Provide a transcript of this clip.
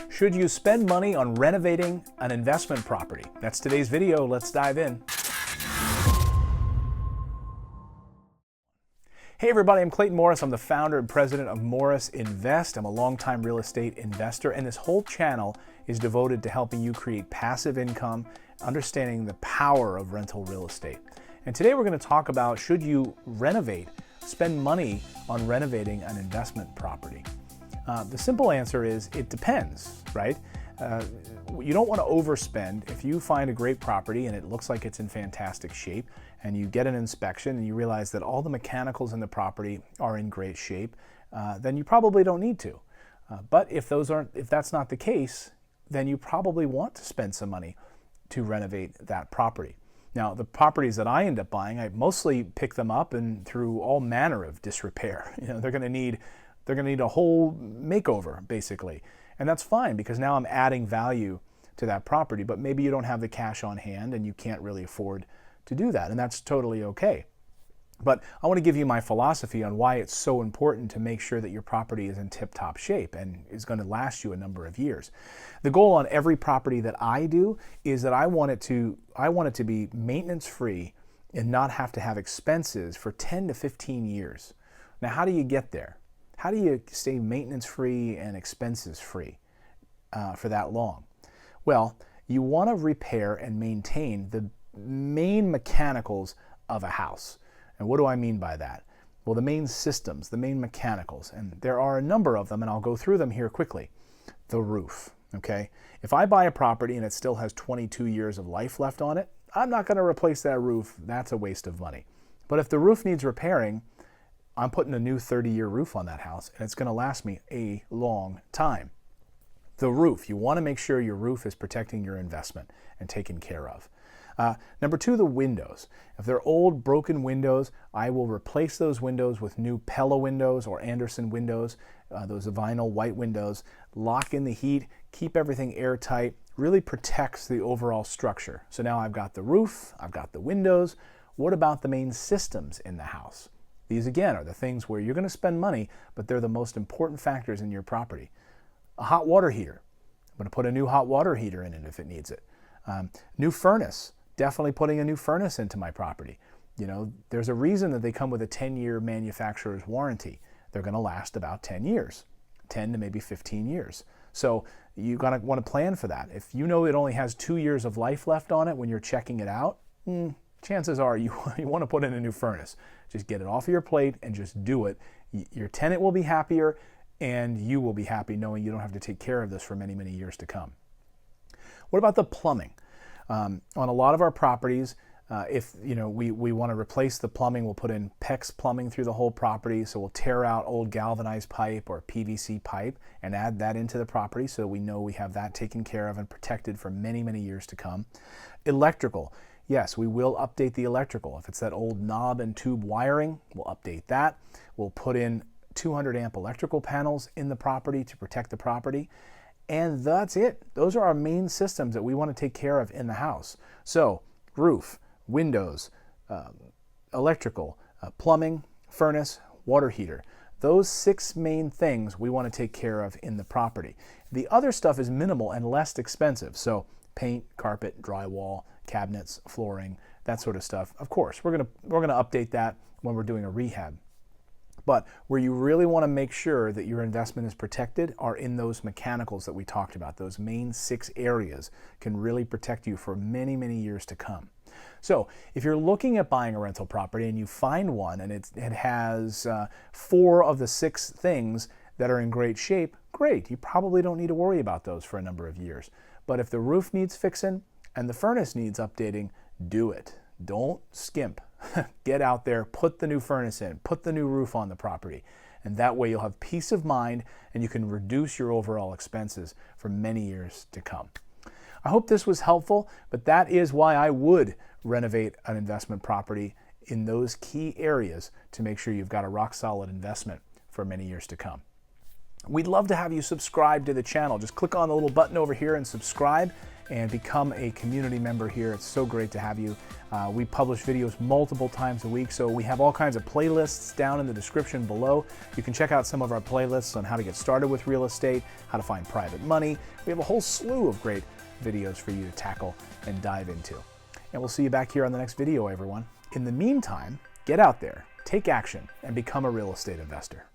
Should you spend money on renovating an investment property? That's today's video. Let's dive in. Hey everybody, I'm Clayton Morris. I'm the founder and president of Morris Invest. I'm a longtime real estate investor, and this whole channel is devoted to helping you create passive income, understanding the power of rental real estate. And today we're going to talk about, should you renovate, spend money on renovating an investment property? The simple answer is it depends, right? You don't want to overspend. If you find a great property and it looks like it's in fantastic shape, and you get an inspection and you realize that all the mechanicals in the property are in great shape, then you probably don't need to. But if that's not the case, then you probably want to spend some money to renovate that property. Now, the properties that I end up buying, I mostly pick them up and through all manner of disrepair. They're going to need a whole makeover, basically. And that's fine, because now I'm adding value to that property, but maybe you don't have the cash on hand and you can't really afford to do that, and that's totally okay. But I want to give you my philosophy on why it's so important to make sure that your property is in tip-top shape and is going to last you a number of years. The goal on every property that I do is that I want it to be maintenance-free and not have to have expenses for 10 to 15 years. Now, how do you get there? How do you stay maintenance-free and expenses-free for that long? Well, you want to repair and maintain the main mechanicals of a house. And what do I mean by that? Well, the main systems, the main mechanicals, and there are a number of them, and I'll go through them here quickly. The roof, okay? If I buy a property and it still has 22 years of life left on it, I'm not going to replace that roof. That's a waste of money. But if the roof needs repairing, I'm putting a new 30-year roof on that house, and it's going to last me a long time. The roof, you want to make sure your roof is protecting your investment and taken care of. Number two, the windows. If they're old, broken windows, I will replace those windows with new Pella windows or Anderson windows, those vinyl white windows. Lock in the heat, keep everything airtight, really protects the overall structure. So now I've got the roof, I've got the windows. What about the main systems in the house? These, again, are the things where you're going to spend money, but they're the most important factors in your property. A hot water heater. I'm going to put a new hot water heater in it if it needs it. New furnace. Definitely putting a new furnace into my property. There's a reason that they come with a 10-year manufacturer's warranty. They're going to last about 10 years, 10 to maybe 15 years. So you're going to want to plan for that. If you know it only has 2 years of life left on it when you're checking it out, chances are you want to put in a new furnace. Just get it off of your plate and just do it. Your tenant will be happier, and you will be happy knowing you don't have to take care of this for many, many years to come. What about the plumbing? On a lot of our properties, if we want to replace the plumbing, we'll put in PEX plumbing through the whole property. So we'll tear out old galvanized pipe or PVC pipe and add that into the property so we know we have that taken care of and protected for many, many years to come. Electrical. Yes, we will update the electrical. If it's that old knob and tube wiring, we'll update that. We'll put in 200 amp electrical panels in the property to protect the property. And that's it. Those are our main systems that we want to take care of in the house. So roof, windows, electrical, plumbing, furnace, water heater. Those 6 main things we want to take care of in the property. The other stuff is minimal and less expensive. So paint, carpet, drywall, cabinets, flooring, that sort of stuff. Of course, we're going to update that when we're doing a rehab. But where you really want to make sure that your investment is protected are in those mechanicals that we talked about. Those main 6 areas can really protect you for many, many years to come. So if you're looking at buying a rental property and you find one and it has 4 of the 6 things that are in great shape, great. You probably don't need to worry about those for a number of years. But if the roof needs fixing and the furnace needs updating, do it. Don't skimp. Get out there, put the new furnace in, put the new roof on the property, and that way you'll have peace of mind and you can reduce your overall expenses for many years to come. I hope this was helpful, but that is why I would renovate an investment property in those key areas to make sure you've got a rock-solid investment for many years to come. We'd love to have you subscribe to the channel. Just click on the little button over here and subscribe, and become a community member here. It's so great to have you. We publish videos multiple times a week, so we have all kinds of playlists down in the description below. You can check out some of our playlists on how to get started with real estate, how to find private money. We have a whole slew of great videos for you to tackle and dive into. And we'll see you back here on the next video, everyone. In the meantime, get out there, take action, and become a real estate investor.